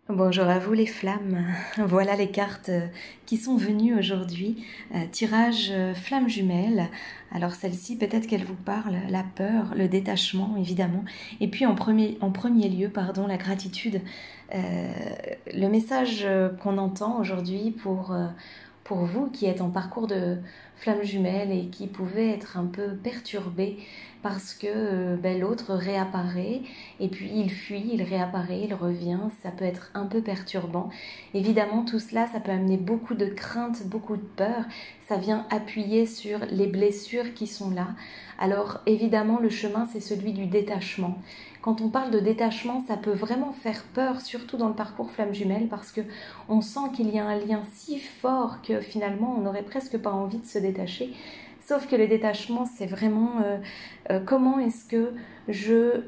Bonjour à vous les flammes, voilà les cartes qui sont venues aujourd'hui, tirage flamme jumelle. Alors celle-ci peut-être qu'elle vous parle, la peur, le détachement évidemment, et puis en premier lieu, pardon, la gratitude. Le message qu'on entend aujourd'hui pour vous qui êtes en parcours de flamme jumelle et qui pouvez être un peu perturbé parce que l'autre réapparaît et puis il fuit, il réapparaît, il revient, ça peut être un peu perturbant. Évidemment tout cela, ça peut amener beaucoup de crainte, beaucoup de peur, ça vient appuyer sur les blessures qui sont là. Alors évidemment le chemin c'est celui du détachement. Quand on parle de détachement, ça peut vraiment faire peur, surtout dans le parcours flamme jumelle, parce que on sent qu'il y a un lien si fort que finalement on n'aurait presque pas envie de se détacher. Sauf que le détachement, c'est vraiment comment est-ce que je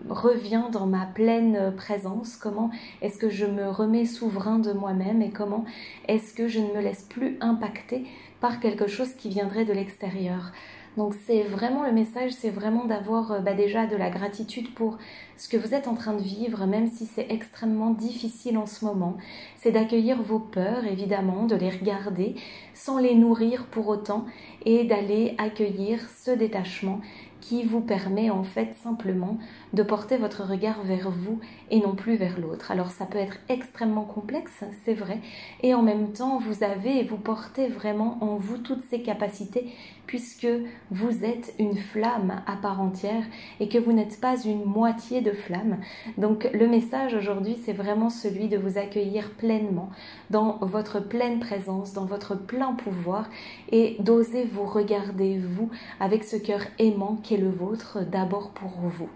reviens dans ma pleine présence, comment est-ce que je me remets souverain de moi-même et comment est-ce que je ne me laisse plus impacter par quelque chose qui viendrait de l'extérieur. Donc c'est vraiment le message, c'est vraiment d'avoir déjà de la gratitude pour ce que vous êtes en train de vivre, même si c'est extrêmement difficile en ce moment. C'est d'accueillir vos peurs, évidemment, de les regarder sans les nourrir pour autant et d'aller accueillir ce détachement qui vous permet en fait simplement de porter votre regard vers vous et non plus vers l'autre. Alors ça peut être extrêmement complexe, c'est vrai, et en même temps vous avez et vous portez vraiment en vous toutes ces capacités puisque vous êtes une flamme à part entière et que vous n'êtes pas une moitié de flamme. Donc le message aujourd'hui c'est vraiment celui de vous accueillir pleinement dans votre pleine présence, dans votre plein pouvoir et d'oser vous regarder vous avec ce cœur aimant qu'est le vôtre d'abord pour vous.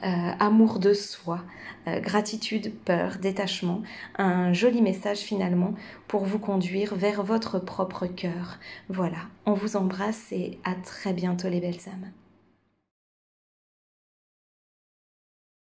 Amour de soi, gratitude, peur, détachement, un joli message finalement pour vous conduire vers votre propre cœur. Voilà, on vous embrasse et à très bientôt les belles âmes.